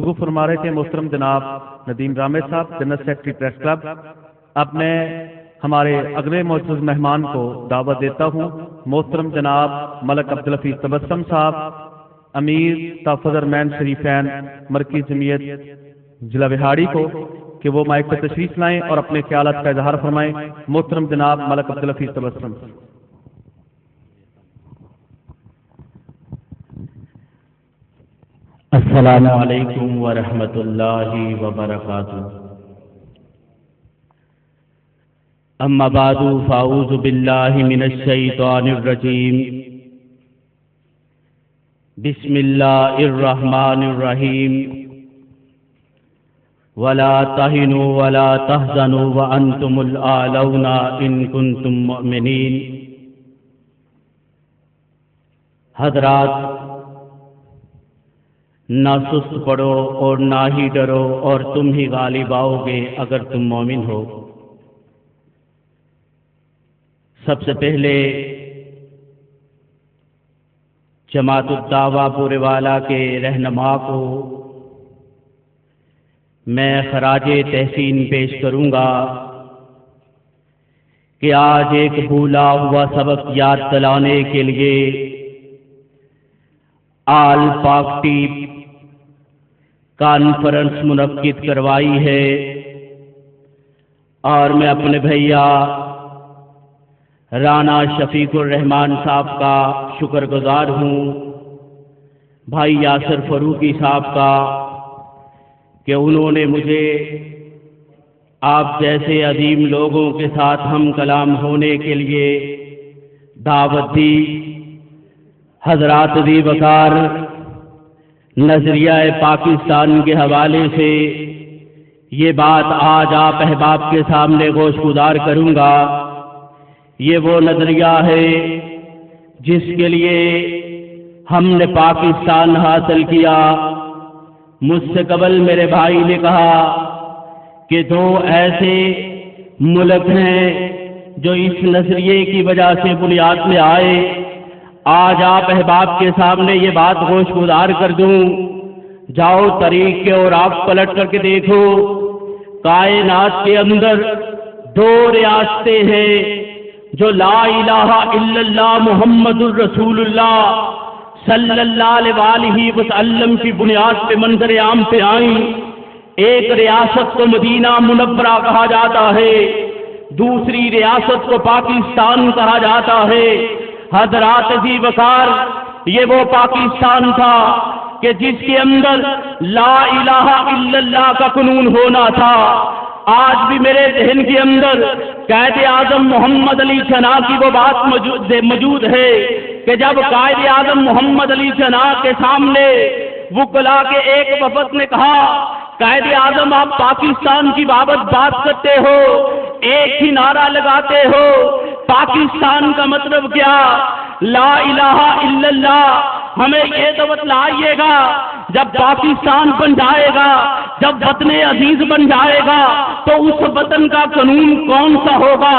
گفتگو فرما رہے تھے محترم جناب ندیم رامے صاحب، جنرل سیکرٹری پریس کلب۔ اب میں ہمارے اگلے معزز مہمان کو دعوت دیتا ہوں، محترم جناب ملک عبدالحفیظ تبسم صاحب، امیر تحفظ ارمین شریفین مرکزی جمعیت ضلع وہاڑی کو، کہ وہ مائک پر تشریف لائیں اور اپنے خیالات کا اظہار فرمائیں۔ محترم جناب ملک عبدالحفیظ تبسم۔ السلام علیکم ورحمۃ اللہ وبرکاتہ۔ اما بعد فاعوذ باللہ من الشیطان الرجیم، بسم اللہ الرحمن الرحیم، ولا تہنوا ولا تحزنوا وانتم الاعلون ان کنتم مؤمنین۔ حضرات، نہ سست پڑو اور نہ ہی ڈرو، اور تم ہی غالب آؤ گے اگر تم مومن ہو۔ سب سے پہلے جماعت الدعویٰ پورے والا کے رہنما کو میں خراج تحسین پیش کروں گا کہ آج ایک بھولا ہوا سبق یاد دلانے کے لیے آل پاک ٹیپ کانفرنس منعقد کروائی ہے، اور میں اپنے بھیا رانا شفیق الرحمان صاحب کا شکر گزار ہوں، بھائی یاسر فروقی صاحب کا، کہ انہوں نے مجھے آپ جیسے عظیم لوگوں کے ساتھ ہم کلام ہونے کے لیے دعوت دی۔ حضرات ذی وقار، نظریہ پاکستان کے حوالے سے یہ بات آج آپ احباب کے سامنے گوش گزار کروں گا۔ یہ وہ نظریہ ہے جس کے لیے ہم نے پاکستان حاصل کیا۔ مجھ سے قبل میرے بھائی نے کہا کہ دو ایسے ملک ہیں جو اس نظریے کی وجہ سے بنیاد میں آئے۔ آج آپ احباب کے سامنے یہ بات گوش گزار کر دوں، جاؤ طریق کے اور آپ پلٹ کر کے دیکھو، کائنات کے اندر دو ریاستیں ہیں جو لا الہ الا اللہ محمد الرسول اللہ صلی اللہ علیہ وسلم کی بنیاد پہ منظر عام پہ آئیں۔ ایک ریاست کو مدینہ منورہ کہا جاتا ہے، دوسری ریاست کو پاکستان کہا جاتا ہے۔ حضرات ذی وقار، یہ وہ پاکستان تھا کہ جس کے اندر لا الہ الا اللہ کا قانون ہونا تھا۔ آج بھی میرے ذہن کے اندر قائد اعظم محمد علی جناح کی وہ بات موجود ہے کہ جب قائد اعظم محمد علی جناح کے سامنے وکلا کے ایک وفد نے کہا، قائد اعظم آپ پاکستان کی بابت بات کرتے ہو، ایک ہی نعرہ لگاتے ہو، پاکستان کا مطلب کیا؟ لا الہ الا اللہ۔ ہمیں یہ تو بتلائیے گا، جب پاکستان بن جائے گا، جب وطن عزیز بن جائے گا، تو اس وطن کا قانون کون سا ہوگا،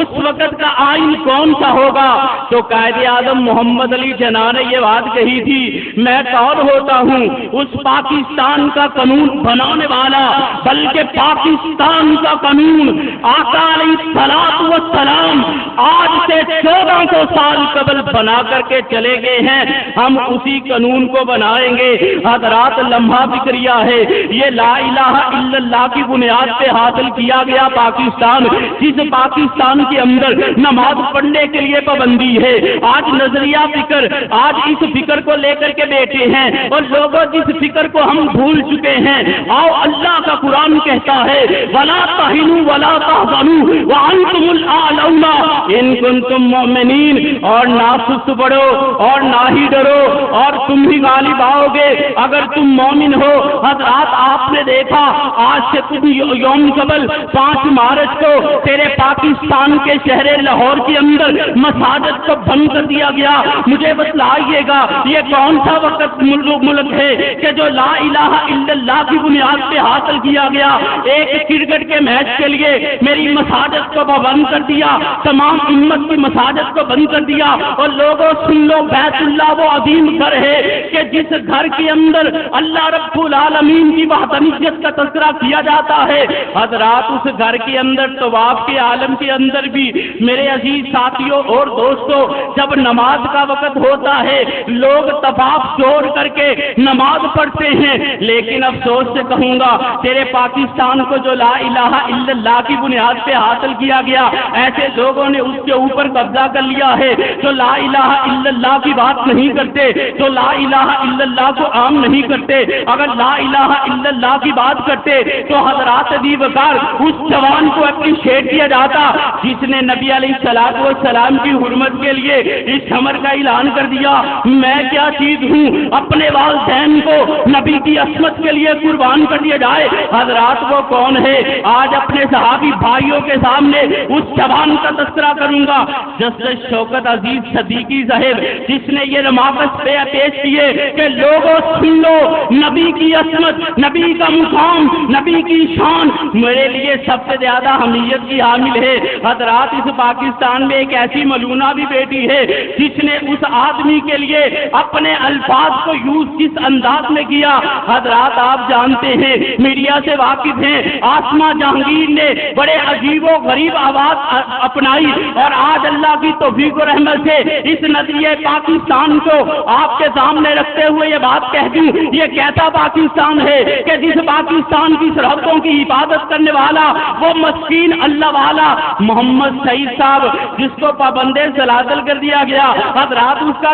اس وقت کا آئین کون سا ہوگا؟ تو قائد اعظم محمد علی جناح نے یہ بات کہی تھی، میں کون ہوتا ہوں اس پاکستان کا قانون بنانے والا، بلکہ پاکستان کا قانون آقا علیہ الصلوۃ والسلام آج سے 1400 سال قبل بنا کر کے چلے گئے ہیں، ہم اسی قانون کو بنائیں گے۔ حضرات، لمحہ فکریہ ہے، یہ لا الہ الا اللہ کی بنیاد پہ حاصل کیا گیا پاکستان، جس پاکستان کے اندر نماز پڑھنے کے لیے پابندی ہے۔ آج نظریہ فکر، آج اس فکر کو لے کر کے بیٹھے ہیں، اور لوگوں جس فکر کو ہم بھول چکے ہیں۔ آؤ، اللہ کا قرآن کہتا ہے وَلَا تَهِنُوا وَلَا تَحْزَنُوا وَأَنْتُمُ الْأَعْلَوْنَ إِن كُنتُم مُؤْمِنِينَ، اور نہ سست پڑو اور نہ ہی ڈرو، اور تم ہی غالب آؤ گے اگر تم مومن ہو۔ حضرات، آپ نے دیکھا آج سے کچھ یوم قبل 5 مارچ کو تیرے پاکستان کے شہر لاہور کے اندر مساجد کو بند کر دیا گیا۔ مجھے بتلائیے گا یہ کون سا وقت ملک ہے کہ جو لا الہ الا اللہ کی بنیاد پہ حاصل کیا گیا؟ ایک کرکٹ کے میچ کے لیے میری مساجد کو بند کر دیا، تمام امت کی مساجد کو بند کر دیا، اور لوگوں سن لو، بیت اللہ وہ عظیم گھر ہے کہ جس گھر کے اندر اندر اللہ رب العالمین کی وحدانیت کا تذکرہ کیا جاتا ہے، حضرات اس گھر کے اندر طواف کے عالم کے اندر بھی میرے عزیز ساتھیوں اور دوستوں جب نماز کا وقت ہوتا ہے لوگ طواف چھوڑ کر کے نماز پڑھتے ہیں، لیکن افسوس سے کہوں گا تیرے پاکستان کو جو لا الہ الا اللہ کی بنیاد پہ حاصل کیا گیا، ایسے لوگوں نے اس کے اوپر قبضہ کر لیا ہے جو لا الہ الا اللہ کی بات نہیں کرتے، جو لا الہ الا اللہ کو عام نہیں کرتے۔ اگر لا الہ الا اللہ کی بات کرتے تو حضرات عزیز وقار اس جوان کو اپریشیٹ کیا جاتا جس نے نبی علیہ الصلوۃ والسلام کی حرمت کے لیے اس امر کا اعلان کر دیا، میں کیا چیز ہوں، اپنے والدین کو نبی کی عصمت کے لیے قربان کر دیا جائے۔ حضرات وہ کون ہے؟ آج اپنے صحابی بھائیوں کے سامنے اس جوان کا تذکرہ کروں گا، جسٹس شوکت عزیز صدیقی صاحب، جس نے یہ نماز پیش کیے کہ لوگوں سن لو، نبی کی عصمت، نبی کا مقام، نبی کی شان میرے لیے سب سے زیادہ اہمیت کی حامل ہے۔ حضرات اس پاکستان میں ایک ایسی ملونہ بھی بیٹی ہے جس نے اس آدمی کے لیے اپنے الفاظ کو یوز کس انداز میں کیا۔ حضرات آپ جانتے ہیں، میڈیا سے واقف ہیں، آسمہ جہانگیر نے بڑے عجیب و غریب آواز اپنائی اور آج اللہ کی توفیق و رحمت سے اس نظریے پاکستان کو آپ کے سامنے رکھتے ہوئے یہ بات کہہ دوں، یہ کیسا پاکستان ہے کہ جس پاکستان کی سرحدوں کی حفاظت کرنے والا وہ مسکین اللہ والا محمد سعید صاحب جس کو پابند زلازل کر دیا گیا، حضرات اس کا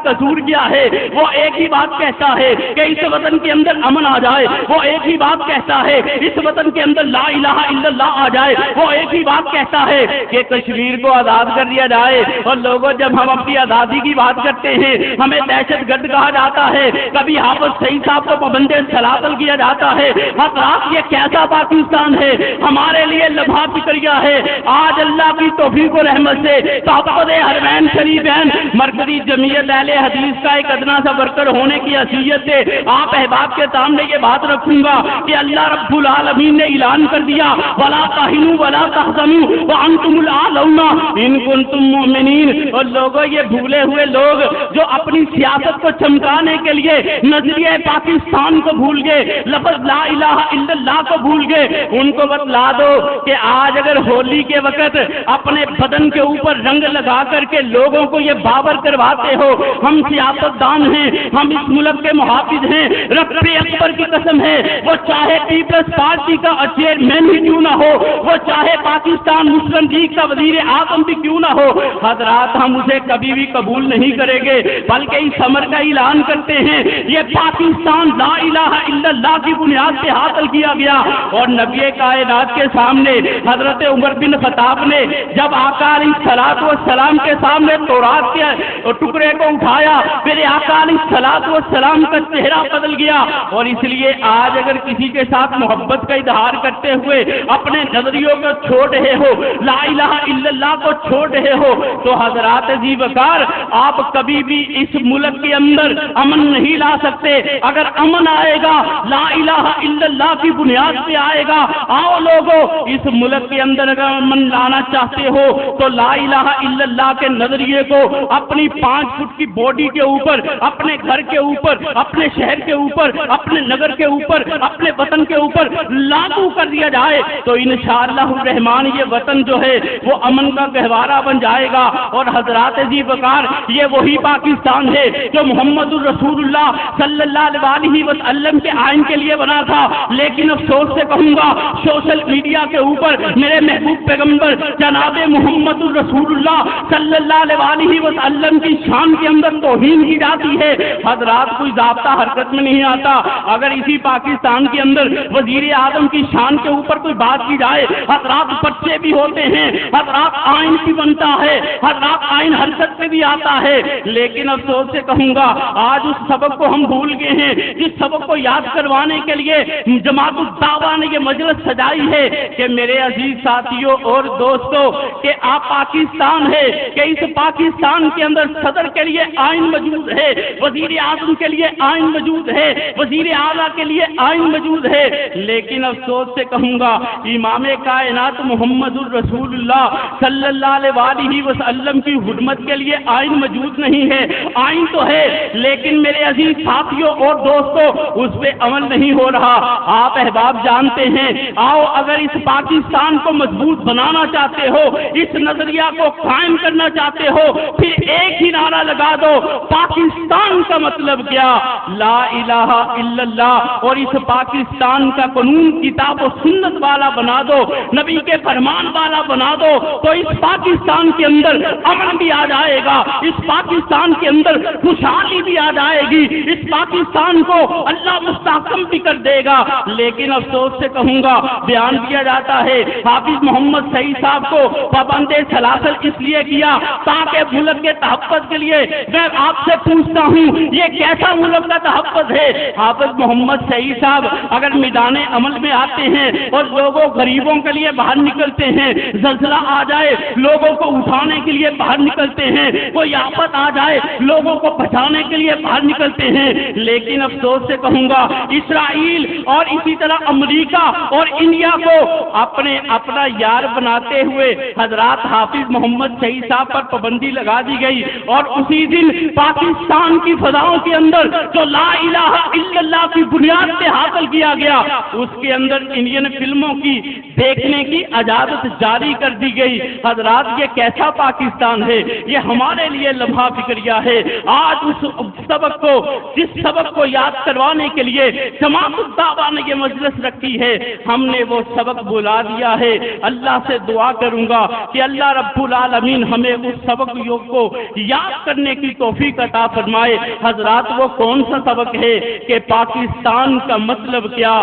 قصور کیا ہے؟ وہ ایک ہی بات کہتا ہے کہ اس وطن کے اندر امن آ جائے، وہ ایک ہی بات کہتا ہے اس وطن کے اندر لا الہ الا اللہ آ جائے، وہ ایک ہی بات کہتا ہے کہ کشمیر کو آزاد کر دیا جائے۔ اور لوگوں جب ہم اپنی آزادی کی بات کرتے ہیں ہمیں دہشت گرد کہا جاتا ہے، کبھی حافظ سعید صاحب کو پابند زلازل کیا جاتا ہے۔ حضرات یہ کیسا پاکستان ہے؟ ہمارے لیے لبھا فکریا ہے۔ آج اللہ کی توفیق و رحمت سے تحفظ حرمین شریفین مرکزی جمعیت اہل حدیث کا ایک ادنا سا ورکر ہونے کی حیثیت سے آپ احباب کے سامنے یہ بات رکھوں گا کہ اللہ رب العالمین نے اعلان کر دیا ولا تہنوا ولا تحزنوا وانتم الاعلون ان کنتم مؤمنین۔ اور لوگوں یہ بھولے ہوئے لوگ جو اپنی سیاست کو چمکانے کے لیے نظریہ پاکستان کو بھول گئے، لفظ لا الہ الا اللہ کو بھول گئے، ان کو بتلا دو کہ آج اگر ہولی کے وقت اپنے بدن کے اوپر رنگ لگا کر کے لوگوں کو یہ باور کرواتے ہو ہم سیاست دان ہیں، ہم اس ملک کے محافظ ہیں، رب اکبر کی قسم ہے وہ چاہے پیپلز پارٹی کا چیئرمین ہی کیوں نہ ہو، وہ چاہے پاکستان مسلم لیگ کا وزیر اعظم بھی کیوں نہ ہو، حضرات ہم اسے کبھی بھی قبول نہیں کریں گے، بلکہ اس امر کا اعلان کرتے ہیں یہ پاکستان لا الہ الا اللہ کی بنیاد سے حاصل کیا گیا۔ اور نبی کائنات کے سامنے حضرت عمر بن خطاب نے جب آقا علیہ الصلوۃ والسلام کے سامنے تورات کے ٹکڑے کو اٹھایا، میرے آقا علیہ الصلوۃ والسلام کا چہرہ بدل گیا۔ اور اس لیے آج اگر کسی کے ساتھ محبت کا اظہار کرتے ہوئے اپنے نظریوں کو چھوڑ رہے ہو، لا الہ الا اللہ کو چھوڑ رہے ہو، تو حضرات عزیز وقار آپ کبھی بھی اس ملک کے اندر امن نہیں لا سکتے۔ اگر امن آئے گا لا الہ الا اللہ کی بنیاد پہ آئے گا۔ آؤ لوگوں اس ملک کے اندر اگر امن لانا چاہتے ہو تو لا الہ الا اللہ کے نظریے کو اپنی 5 فٹ کی باڈی کے اوپر، اپنے گھر کے اوپر، اپنے شہر کے اوپر، اپنے نگر کے اوپر، اپنے وطن کے اوپر لاگو کر دیا جائے تو انشاءاللہ الرحمن یہ وطن جو ہے وہ امن کا گہوارہ بن جائے گا۔ اور حضرات عزیز وقار یہ وہی پاکستان ہے جو محمد الرسول اللہ صلی اللہ علیہ وسلم کے آئین کے لیے بنا تھا، لیکن افسوس سے کہوں گا سوشل میڈیا کے اوپر میرے محبوب پیغمبر جناب محمد الرسول اللہ صلی اللہ علیہ وسلم کی شان کے اندر توہین کی جاتی ہے۔ حضرات کوئی ضابطہ حرکت میں نہیں آتا۔ اگر اسی پاکستان کے اندر وزیر اعظم کی شان کے اوپر کوئی بات کی جائے، حضرات بچے بھی ہوتے ہیں، حضرات آئین بھی بنتا ہے، حضرات آئین حرکت میں بھی آتا ہے، لیکن افسوس سے کہوں گا آج اس سبق کو ہم بھول گئے ہیں جس سبق کو یاد کروانے کے لیے جماعت الدعوہ نے یہ مجلس سجائی ہے کہ میرے عزیز ساتھیوں اور دوستوں کہ آپ پاکستان ہے کہ اس پاکستان کے اندر صدر کے لیے آئین موجود ہے، وزیر اعظم کے لیے آئین موجود ہے، وزیر اعلیٰ کے لیے آئین موجود ہے، لیکن افسوس سے کہوں گا امام کائنات محمد الرسول اللہ صلی اللہ علیہ وسلم کی حرمت کے لیے آئین موجود نہیں ہے۔ آئین تو ہے لیکن میرے عزیز عزیز ساتھیوں اور دوستوں اس پہ عمل نہیں ہو رہا۔ آپ احباب جانتے ہیں، آؤ اگر اس پاکستان کو مضبوط بنانا چاہتے ہو، اس نظریہ کو قائم کرنا چاہتے ہو، پھر ایک ہی نعرہ لگا دو، پاکستان کا مطلب کیا؟ لا الہ الا اللہ، اور اس پاکستان کا قانون کتاب و سنت والا بنا دو، نبی کے فرمان والا بنا دو، تو اس پاکستان کے اندر امن بھی آ جائے گا، اس پاکستان کے اندر خوشحالی بھی آ جائے گی، اس پاکستان کو اللہ مستحکم بھی کر دے گا۔ لیکن افسوس سے کہوں گا، بیان کیا جاتا ہے حافظ محمد سعید صاحب کو پابند سلاسل اس لیے کیا تاکہ ملک کے تحفظ کے لیے۔ میں آپ سے پوچھتا ہوں یہ کیسا ملک کا تحفظ ہے؟ حافظ محمد سعید صاحب اگر میدان عمل میں آتے ہیں اور لوگوں غریبوں کے لیے باہر نکلتے ہیں، زلزلہ آ جائے لوگوں کو اٹھانے کے لیے باہر نکلتے ہیں، کوئی آفت آ جائے لوگوں کو بچانے کے لیے باہر نکلتے ہیں۔ لیکن افسوس سے کہوں گا اسرائیل اور اسی طرح امریکہ اور انڈیا کو اپنا یار بناتے ہوئے حضرات حافظ محمد سعید صاحب پر پابندی لگا دی گئی، اور اسی دن پاکستان کی فضاؤں کے اندر جو لا الہ الا اللہ کی بنیاد سے حاصل کیا گیا، اس کے اندر انڈین فلموں کی دیکھنے کی اجازت جاری کر دی گئی۔ حضرات یہ کیسا پاکستان ہے؟ یہ ہمارے لیے لمحہ فکریہ ہے۔ آج اس سبق کو، جس سبق کو یاد کروانے کے لیے جماعت الدعوہ نے یہ مجلس رکھی ہے، ہم نے وہ سبق بلا دیا ہے۔ اللہ سے دعا کروں گا کہ اللہ رب العالمین ہمیں اس سبق کو یاد کرنے کی توفیق عطا فرمائے۔ حضرات وہ کون سا سبق ہے کہ پاکستان کا مطلب کیا؟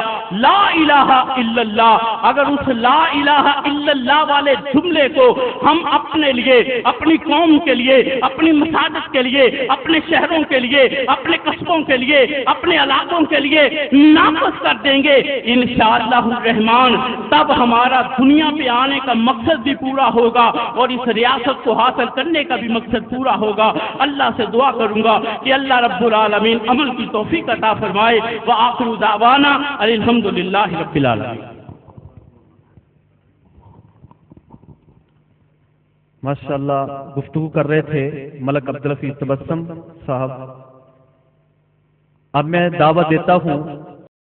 لا الہ الا اللہ۔ اگر اس لا الہ الا اللہ والے جملے کو ہم اپنے لیے، اپنی قوم کے لیے، اپنی مساجد کے لیے، اپنے شہروں کے لیے، اپنے قصبوں کے لیے، اپنے علاقوں کے لیے نافذ کر دیں گے انشاءاللہ الرحمن، تب ہمارا دنیا پہ آنے کا مقصد بھی پورا ہوگا اور اس ریاست کو حاصل کرنے کا بھی مقصد پورا ہوگا۔ اللہ سے دعا کروں گا کہ اللہ رب العالمین عمل کی توفیق عطا فرمائے۔ وآخر دعوانا الحمدللہ رب العالمین۔ ماشاءاللہ گفتگو کر رہے تھے ملک عبدالحفیظ تبسم صاحب۔ اب میں دعوت دیتا ہوں